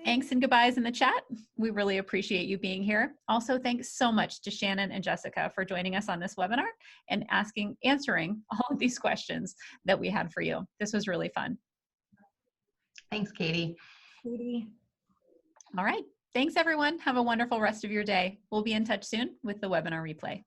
thanks and goodbyes in the chat. We really appreciate you being here. Also, thanks so much to Shannon and Jessica for joining us on this webinar and answering all of these questions that we had for you. This was really fun. Thanks, Katie. All right. Thanks, everyone. Have a wonderful rest of your day. We'll be in touch soon with the webinar replay.